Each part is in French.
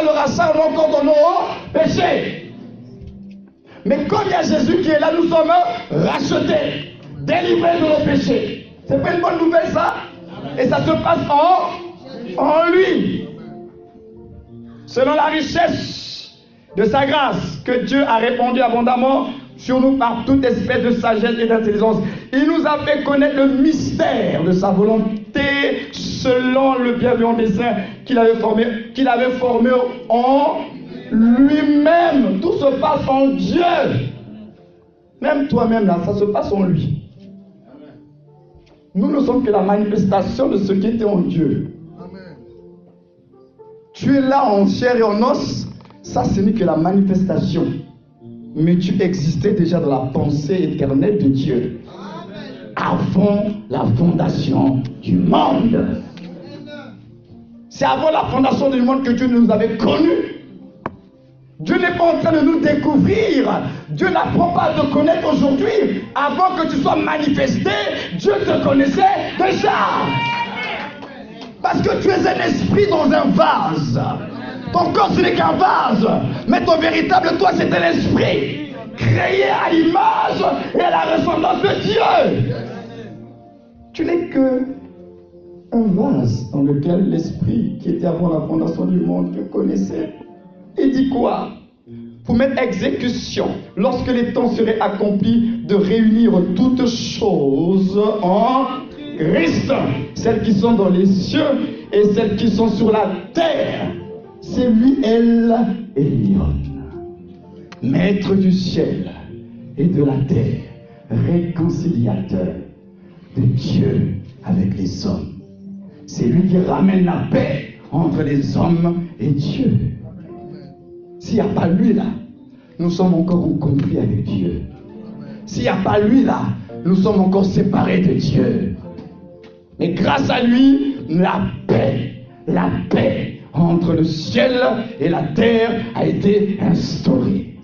le rachat encore dans nos péchés. Mais comme il y a Jésus qui est là, nous sommes rachetés, délivrés de nos péchés. C'est pas une bonne nouvelle ça? Et ça se passe en lui. Selon la richesse de sa grâce, que Dieu a répandu abondamment sur nous par toute espèce de sagesse et d'intelligence. Il nous a fait connaître le mystère de sa volonté selon le bienveillant dessein qu'il avait formé en lui-même. Tout se passe en Dieu. Même toi-même là, ça se passe en lui. Nous ne sommes que la manifestation de ce qui était en Dieu. Tu es là en chair et en os, ça ce n'est que la manifestation. Mais tu existais déjà dans la pensée éternelle de Dieu. Avant la fondation du monde. C'est avant la fondation du monde que Dieu nous avait connus. Dieu n'est pas en train de nous découvrir. Dieu n'apprend pas à te connaître aujourd'hui. Avant que tu sois manifesté, Dieu te connaissait déjà. Parce que tu es un esprit dans un vase. Ton corps ce n'est qu'un vase. Mais ton véritable toi c'est un esprit. Créé à l'image et à la ressemblance de Dieu. Tu n'es que un vase dans lequel l'esprit qui était avant la fondation du monde te connaissait. Il dit quoi? Pour mettre exécution, lorsque les temps seraient accomplis, de réunir toutes choses en Christ, celles qui sont dans les cieux et celles qui sont sur la terre. C'est lui, elle, Elion, maître du ciel et de la terre, réconciliateur de Dieu avec les hommes. C'est lui qui ramène la paix entre les hommes et Dieu. S'il n'y a pas lui là, nous sommes encore en conflit avec Dieu. S'il n'y a pas lui là, nous sommes encore séparés de Dieu. Mais grâce à lui, la paix entre le ciel et la terre a été instaurée.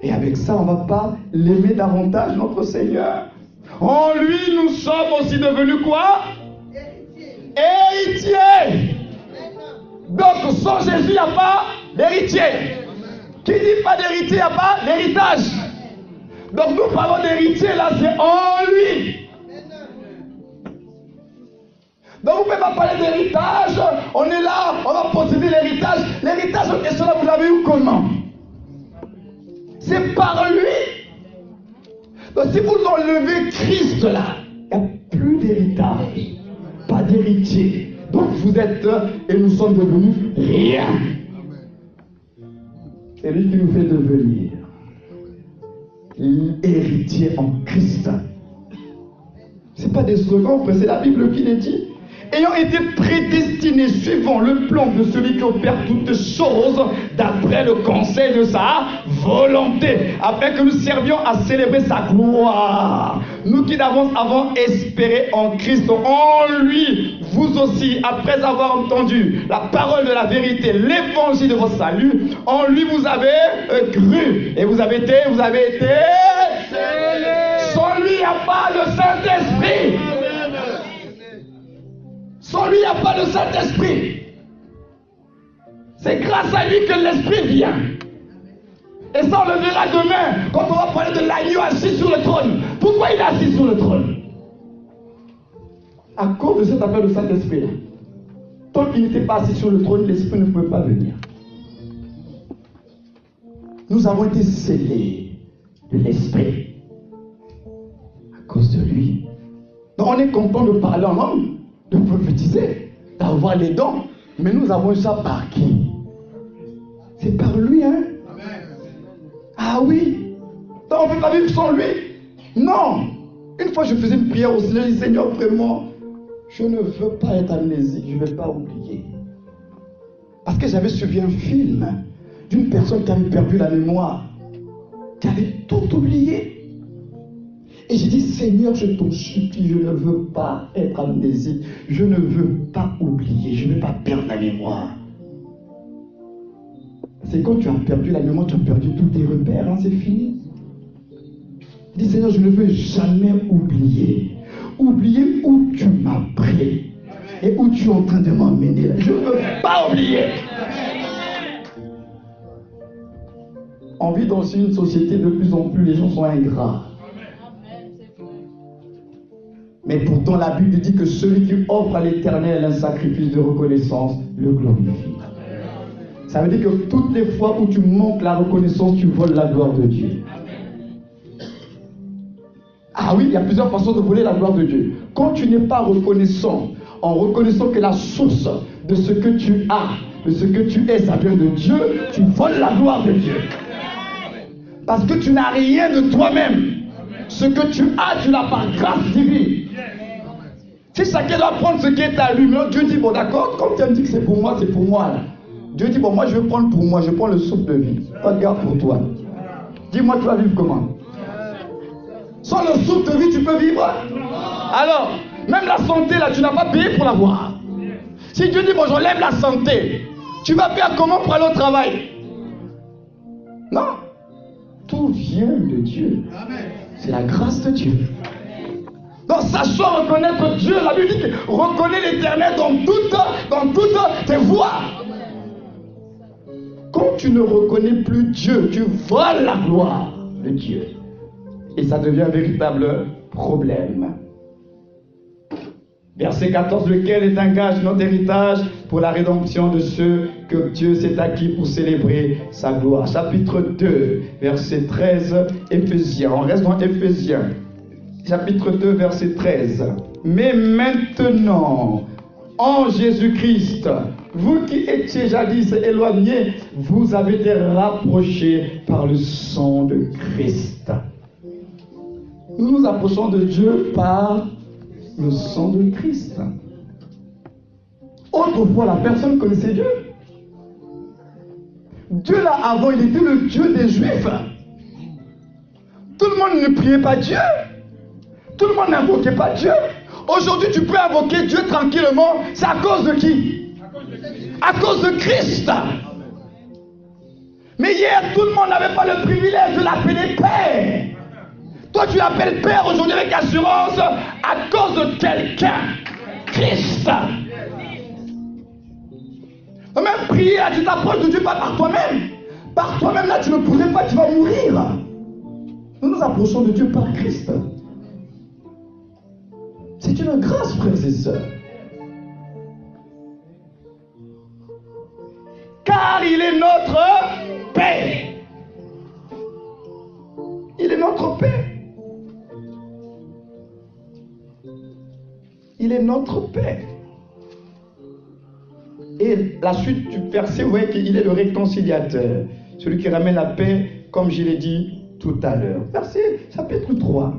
Et avec ça, on ne va pas l'aimer davantage, notre Seigneur. En lui, nous sommes aussi devenus quoi? Héritiers. Donc, sans Jésus, il n'y a pas d'héritier. Qui dit pas d'héritier, il n'y a pas d'héritage. Donc, nous parlons d'héritier, là, c'est en lui. Donc, vous ne pouvez pas parler d'héritage. On est là, on va posséder l'héritage. L'héritage en question, là, vous l'avez eu comment? C'est par lui. Donc, si vous enlevez Christ, là, il n'y a plus d'héritage. Pas d'héritier. Donc, vous êtes, et nous sommes devenus rien. C'est lui qui nous fait devenir héritier en Christ. Ce n'est pas des slogans, c'est la Bible qui les dit. Ayant été prédestinés suivant le plan de celui qui opère toutes choses d'après le conseil de sa volonté, afin que nous servions à célébrer sa gloire. Nous qui d'avance avons espéré en Christ, en lui, vous aussi, après avoir entendu la parole de la vérité, l'évangile de votre salut, en lui vous avez cru, et vous avez été sans lui il n'y a pas de Saint-Esprit. Sans lui, il n'y a pas de Saint-Esprit. C'est grâce à lui que l'Esprit vient. Et ça, on le verra demain, quand on va parler de l'agneau assis sur le trône. Pourquoi il est assis sur le trône? À cause de cette affaire de Saint-Esprit. Tant qu'il n'était pas assis sur le trône, l'Esprit ne pouvait pas venir. Nous avons été scellés de l'Esprit à cause de lui. Donc on est content de parler en langue, de prophétiser, d'avoir les dons. Mais nous avons ça par qui? C'est par lui, hein? Ah oui. Donc on ne peut pas vivre sans lui. Non. Une fois je faisais une prière au Seigneur, je dis Seigneur, vraiment, je ne veux pas être amnésique, je ne vais pas oublier. Parce que j'avais suivi un film d'une personne qui avait perdu la mémoire, qui avait tout oublié. Et j'ai dit, Seigneur, je t'en supplie, je ne veux pas être amnésique, je ne veux pas oublier, je ne veux pas perdre la mémoire. C'est quand tu as perdu la mémoire, tu as perdu tous tes repères, hein, c'est fini. Je dis, Seigneur, je ne veux jamais oublier. Oublier où tu m'as pris et où tu es en train de m'emmener. Je ne veux pas oublier. On vit dans une société de plus en plus, les gens sont ingrats. Mais pourtant, la Bible dit que celui qui offre à l'Éternel un sacrifice de reconnaissance le glorifie. Ça veut dire que toutes les fois où tu manques la reconnaissance, tu voles la gloire de Dieu. Ah oui, il y a plusieurs façons de voler la gloire de Dieu. Quand tu n'es pas reconnaissant, en reconnaissant que la source de ce que tu as, de ce que tu es, ça vient de Dieu, tu voles la gloire de Dieu. Parce que tu n'as rien de toi-même. Ce que tu as, tu l'as par grâce divine. Si chacun doit prendre ce qui est à lui, mais Dieu dit, bon d'accord, comme tu me dis que c'est pour moi, c'est pour moi. Là. Dieu dit, bon moi je vais prendre pour moi, je prends le souffle de vie. Pas de garde pour toi. Dis-moi, tu vas vivre comment? Sans le souffle de vie, tu peux vivre? Alors, même la santé, là, tu n'as pas payé pour l'avoir. Si Dieu dit, bon, j'enlève la santé, tu vas faire comment pour aller au travail? Non. Tout vient de Dieu. C'est la grâce de Dieu. Donc, sachant reconnaître Dieu, la Bible dit que reconnais l'Éternel dans toutes tes voies. Quand tu ne reconnais plus Dieu, tu voles la gloire de Dieu. Et ça devient un véritable problème. Verset 14, lequel est un gage, notre héritage, pour la rédemption de ceux que Dieu s'est acquis pour célébrer sa gloire. Chapitre 2, verset 13, Éphésiens. On reste dans Éphésiens. Chapitre 2, verset 13. Mais maintenant, en Jésus-Christ, vous qui étiez jadis éloignés, vous avez été rapprochés par le sang de Christ. Nous nous approchons de Dieu par le sang de Christ. Autrefois, la personne connaissait Dieu. Dieu là, avant, il était le Dieu des Juifs. Tout le monde ne priait pas Dieu. Tout le monde n'invoquait pas Dieu. Aujourd'hui, tu peux invoquer Dieu tranquillement. C'est à cause de qui? À cause de Christ. Mais hier, tout le monde n'avait pas le privilège de l'appeler Père. Toi, tu l'appelles Père aujourd'hui avec assurance à cause de quelqu'un. Christ. Même prier, là, tu t'approches de Dieu pas par toi-même. Par toi-même, là, tu ne pourrais pas, tu vas mourir. Nous nous approchons de Dieu par Christ. C'est une grâce, frères et sœurs. Car il est notre Père. Il est notre Père. Il est notre Père. Et la suite du verset, vous voyez qu'il est le réconciliateur. Celui qui ramène la paix, comme je l'ai dit tout à l'heure. Verset, chapitre 3.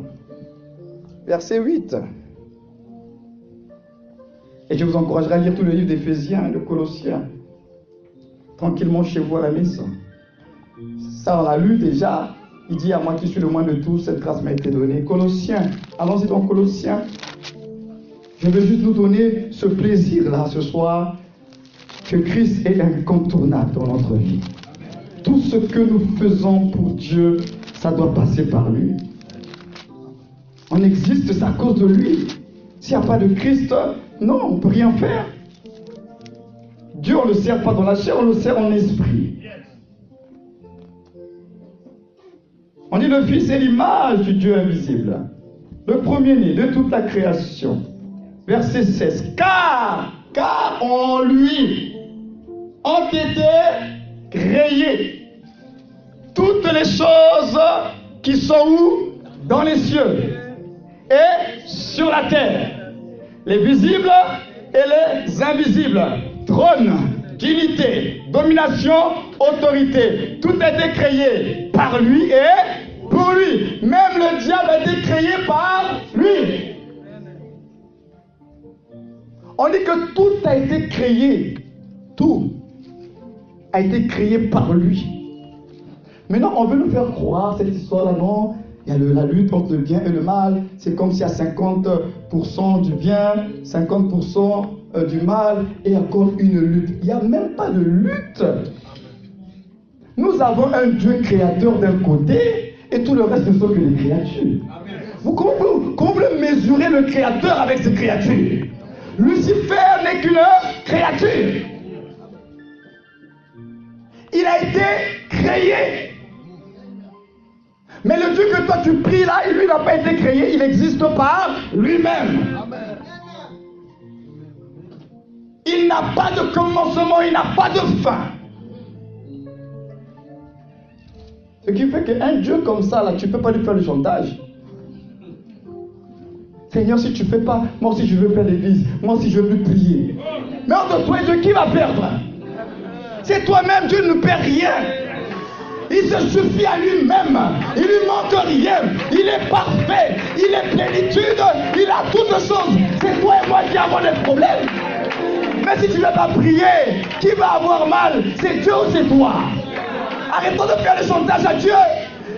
Verset 8. Et je vous encouragerai à lire tout le livre d'Éphésiens et de Colossiens. Tranquillement chez vous à la maison. Ça, on l'a lu déjà. Il dit à moi qui suis le moins de tous, cette grâce m'a été donnée. Colossiens. Allons-y dans Colossiens. Je veux juste nous donner ce plaisir-là ce soir, que Christ est incontournable dans notre vie. Tout ce que nous faisons pour Dieu, ça doit passer par lui. On existe, c'est à cause de lui. S'il n'y a pas de Christ, non, on ne peut rien faire. Dieu, on ne le sert pas dans la chair, on le sert en esprit. On dit le Fils est l'image du Dieu invisible, le premier-né de toute la création. Verset 16. Car en lui ont été créées toutes les choses qui sont où? Dans les cieux et sur la terre. Les visibles et les invisibles. Trône, dignité, domination, autorité. Tout a été créé par lui et pour lui. Même le diable a été créé par lui. On dit que tout a été créé. Tout a été créé par lui. Maintenant, on veut nous faire croire cette histoire-là, non? Il y a la lutte entre le bien et le mal. C'est comme s'il y a 50% du bien, 50% du mal et encore une lutte. Il n'y a même pas de lutte. Nous avons un Dieu créateur d'un côté et tout le reste ne sont que des créatures. Comment vous pouvez mesurer le créateur avec ses créatures? Lucifer n'est qu'une créature. Il a été créé. toi tu pries là, et lui n'a pas été créé, il existe par lui-même. Il n'a pas de commencement, il n'a pas de fin. Ce qui fait qu'un Dieu comme ça, là, tu ne peux pas lui faire le chantage. Seigneur, si tu ne fais pas, moi aussi je veux faire l'église, moi aussi je veux prier. Mais entre toi et Dieu, qui va perdre? C'est toi-même, Dieu ne perd rien. Il se suffit à lui-même. Il ne lui manque rien. Il est parfait. Il est plénitude. Il a toutes choses. C'est toi et moi qui avons des problèmes. Mais si tu ne vas pas prier, qui va avoir mal? C'est Dieu ou c'est toi? Arrêtons de faire le chantage à Dieu.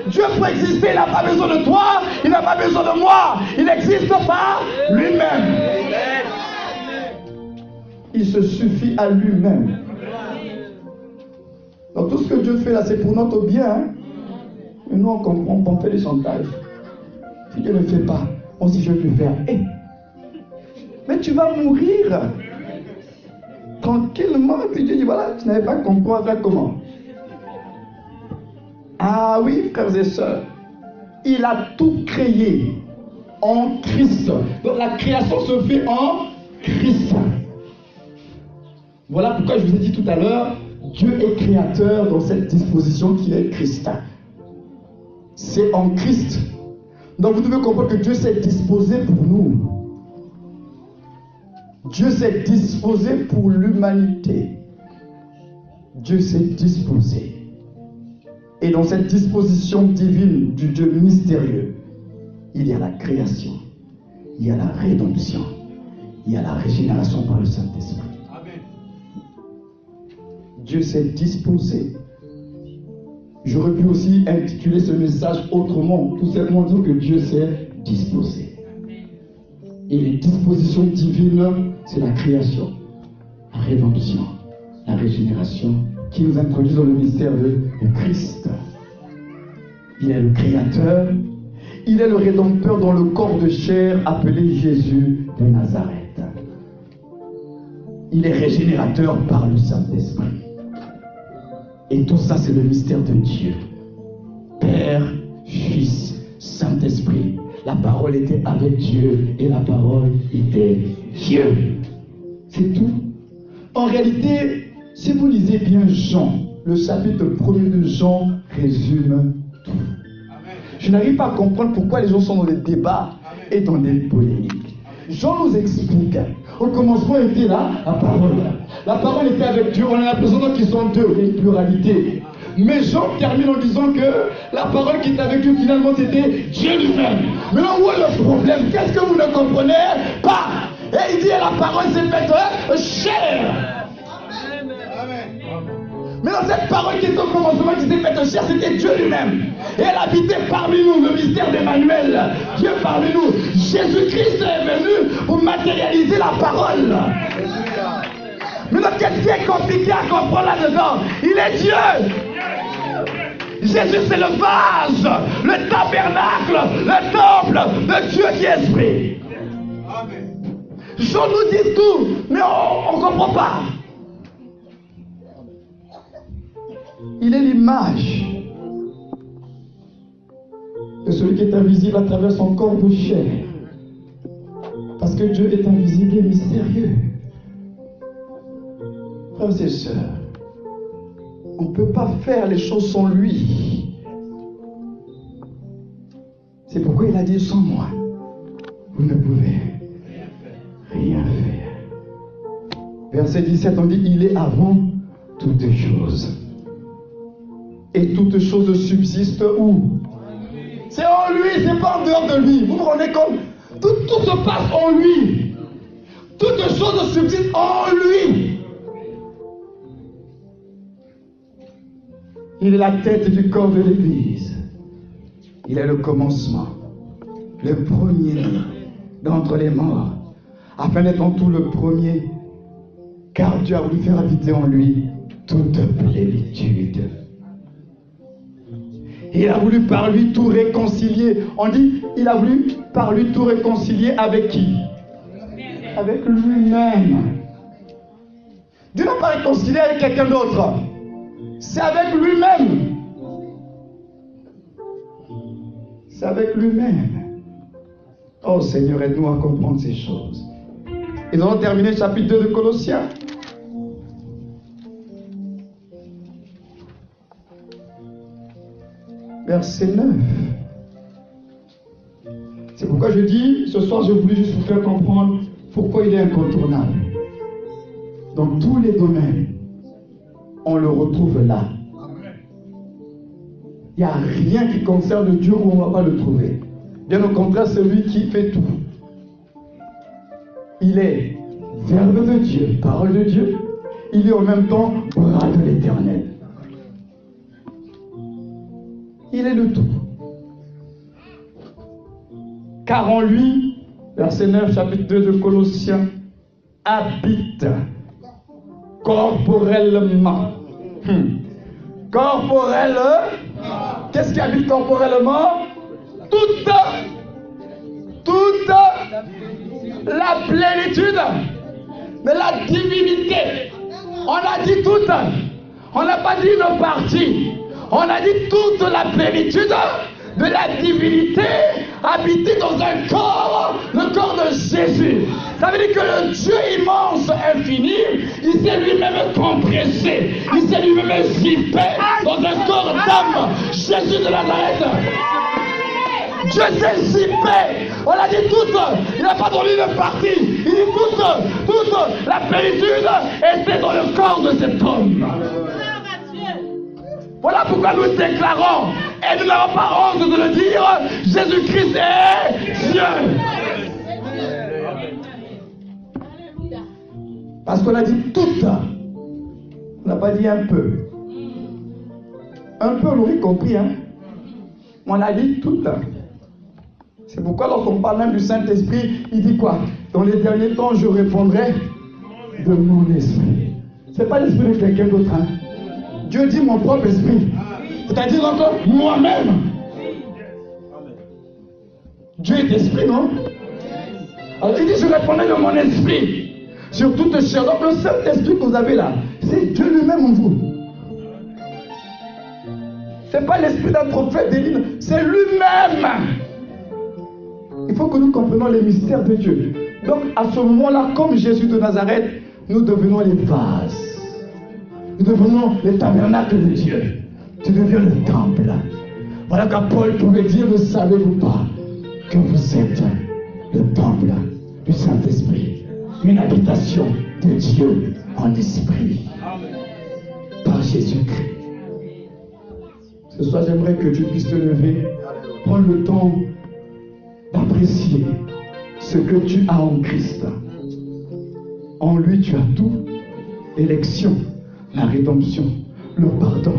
Dieu peut exister, il n'a pas besoin de toi, il n'a pas besoin de moi. Il existe par lui-même. Il se suffit à lui-même. Donc tout ce que Dieu fait là, c'est pour notre bien. Hein? Mais nous, on comprend, on fait des chantages. Si Dieu ne le fait pas, on dit je vais le faire. Hey, mais tu vas mourir. Tranquillement, et puis Dieu dit voilà, tu n'avais pas compris, on va faire comment? Ah oui, frères et sœurs, il a tout créé en Christ. Donc la création se fait en Christ. Voilà pourquoi je vous ai dit tout à l'heure, Dieu est créateur dans cette disposition qui est Christ. C'est en Christ. Donc vous devez comprendre que Dieu s'est disposé pour nous. Dieu s'est disposé pour l'humanité. Dieu s'est disposé. Et dans cette disposition divine du Dieu mystérieux, il y a la création, il y a la rédemption, il y a la régénération par le Saint-Esprit. Dieu s'est disposé. J'aurais pu aussi intituler ce message autrement, tout simplement dire que Dieu s'est disposé. Et les dispositions divines, c'est la création, la rédemption, la régénération, qui nous introduit dans le mystère de Christ. Il est le créateur, il est le rédempteur dans le corps de chair appelé Jésus de Nazareth. Il est régénérateur par le Saint-Esprit. Et tout ça, c'est le mystère de Dieu. Père, Fils, Saint-Esprit. La parole était avec Dieu et la parole était Dieu. C'est tout. En réalité, si vous lisez bien Jean, le chapitre 1er de Jean résume tout. Je n'arrive pas à comprendre pourquoi les gens sont dans des débats et dans des polémiques. Jean nous explique. Au commencement était là, la parole. La parole était avec Dieu. On a l'impression qu'ils sont deux, il y a une pluralité. Mais Jean termine en disant que la parole qui était avec Dieu, finalement, c'était Dieu lui-même. Maintenant, où est le problème? Qu'est-ce que vous ne comprenez pas? Et il dit, la parole s'est faite chair. Mais dans cette parole qui est au commencement, qui s'est faite chair, c'était Dieu lui-même. Et elle habitait parmi nous, le mystère d'Emmanuel. Dieu parmi nous. Jésus-Christ est venu pour matérialiser la parole. Mais donc, qu'est-ce qui est compliqué à comprendre là-dedans? Il est Dieu. Jésus, c'est le vase, le tabernacle, le temple de Dieu qui est esprit. Jean nous dit tout, mais on ne comprend pas. Il est l'image de celui qui est invisible à travers son corps de chair. Parce que Dieu est invisible et mystérieux. Frères et sœurs, on ne peut pas faire les choses sans lui. C'est pourquoi il a dit sans moi, vous ne pouvez rien faire. Verset 17, on dit, il est avant toutes choses. Et toutes choses subsistent où? C'est en lui, c'est pas en dehors de lui. Vous vous rendez compte? Tout se passe en lui. Toutes choses subsistent en lui. Il est la tête du corps de l'Église. Il est le commencement, le premier-né d'entre les morts, afin d'être en tout le premier, car Dieu a voulu faire habiter en lui toute plénitude. Il a voulu par lui tout réconcilier. On dit, il a voulu par lui tout réconcilier avec qui? Avec lui-même. Dieu n'a pas réconcilié avec quelqu'un d'autre. C'est avec lui-même. C'est avec lui-même. Oh Seigneur, aide-nous à comprendre ces choses. Et nous allons terminer le chapitre 2 de Colossiens. Verset 9. C'est pourquoi je dis, ce soir, je voulais juste vous faire comprendre pourquoi il est incontournable. Dans tous les domaines, on le retrouve là. Il n'y a rien qui concerne Dieu où on ne va pas le trouver. Bien au contraire, c'est lui qui fait tout. Il est Verbe de Dieu, parole de Dieu. Il est en même temps bras de l'Éternel. Il est le tout. Car en lui, verset 9, chapitre 2 de Colossiens, habite corporellement. Corporellement. Qu'est-ce qui habite corporellement? Toute la plénitude de la divinité. On a dit toute. On n'a pas dit une partie. On a dit toute la plénitude de la divinité habitée dans un corps, le corps de Jésus. Ça veut dire que le Dieu immense, infini, il s'est lui-même compressé, il s'est lui-même zippé dans un corps d'âme, Jésus de Nazareth. Dieu s'est zippé, on l'a dit toute, il n'a pas donné une partie, il dit toute la plénitude était dans le corps de cet homme. Voilà pourquoi nous déclarons, et nous n'avons pas honte de le dire, Jésus-Christ est Dieu. Parce qu'on a dit tout, on n'a pas dit un peu. Un peu, on l'aurait compris, hein. On a dit tout. C'est pourquoi lorsqu'on parle même du Saint-Esprit, il dit quoi? Dans les derniers temps, je répondrai de mon esprit. C'est pas l'esprit de quelqu'un d'autre, hein. Dieu dit mon propre esprit. C'est-à-dire encore moi-même. Dieu est esprit, non? Alors il dit je répondrai de mon esprit sur toute chair. Donc le Saint-Esprit que vous avez là, c'est Dieu lui-même en vous. C'est pas l'esprit d'un prophète d'Élie, c'est lui-même. Il faut que nous comprenions les mystères de Dieu. Donc à ce moment-là, comme Jésus de Nazareth, nous devenons les vases. Nous devenons les tabernacles de Dieu. Tu deviens le temple. Voilà quand Paul pouvait dire, ne savez-vous pas que vous êtes le temple du Saint-Esprit, une habitation de Dieu en esprit, par Jésus-Christ. Ce soir, j'aimerais que tu puisses te lever, prendre le temps d'apprécier ce que tu as en Christ. En lui, tu as tout. L'élection, la rédemption, le pardon,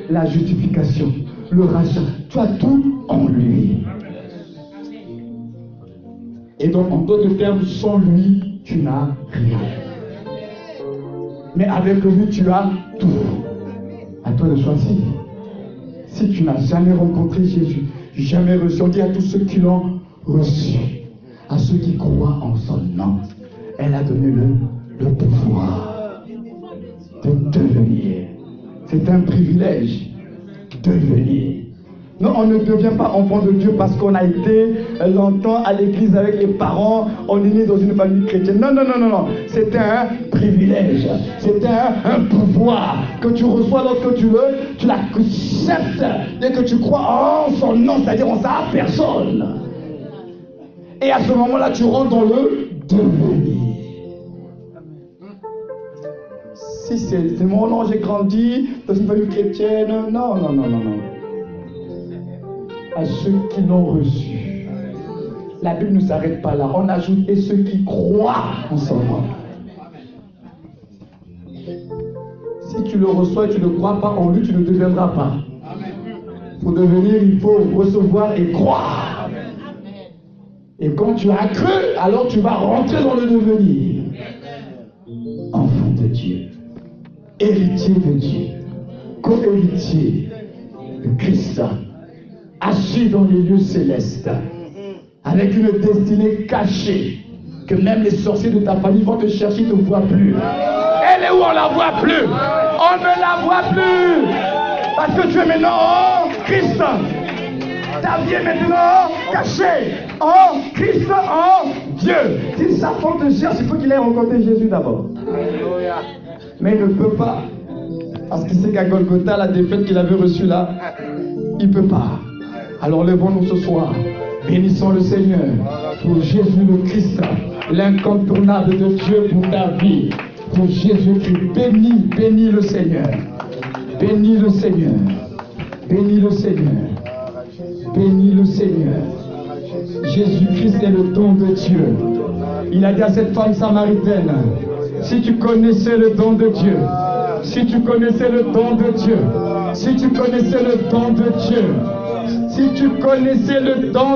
la justification, le rachat. Tu as tout en lui. Et donc, en d'autres termes, sans lui, tu n'as rien. Mais avec lui, tu as tout. À toi de choisir. Si tu n'as jamais rencontré Jésus, jamais reçu, on dit à tous ceux qui l'ont reçu, à ceux qui croient en son nom, elle a donné le pouvoir de devenir. C'est un privilège de devenir. Non, on ne devient pas enfant de Dieu parce qu'on a été longtemps à l'église avec les parents, on est né dans une famille chrétienne. Non, non, non, non, non. C'est un privilège. C'est un pouvoir que tu reçois lorsque tu l'acceptes et que tu crois en son nom, c'est-à-dire en sa personne. Et à ce moment-là, tu rentres dans le devenir. Si c'est mon nom, j'ai grandi dans une famille chrétienne. Non, non, non, non, non. À ceux qui l'ont reçu. La Bible ne s'arrête pas là. On ajoute et ceux qui croient en son nom. Si tu le reçois et tu ne crois pas en lui, tu ne deviendras pas. Pour devenir, il faut recevoir et croire. Et quand tu as cru, alors tu vas rentrer dans le devenir. Enfant de Dieu. Héritier de Dieu. Co-héritier de Christ. Assis dans les lieux célestes, avec une destinée cachée, que même les sorciers de ta famille vont te chercher, ne te voient plus. Elle est où on la voit plus? On ne la voit plus, parce que tu es maintenant en Christ. Ta vie est maintenant cachée en Christ, en Dieu. Si sa femme te cherche, il faut qu'il ait rencontré Jésus d'abord. Mais il ne peut pas. Parce qu'il sait qu'à Golgotha, la défaite qu'il avait reçue là, il ne peut pas. Alors levons-nous ce soir. Bénissons le Seigneur pour Jésus le Christ, l'incontournable de Dieu pour ta vie. Pour Jésus-Christ, bénis le Seigneur. Bénis le Seigneur. Bénis le Seigneur. Bénis le Seigneur. Jésus-Christ est le don de Dieu. Il a dit à cette femme samaritaine, si tu connaissais le don de Dieu, si tu connaissais le don de Dieu, si tu connaissais le don de Dieu, si tu connaissais le don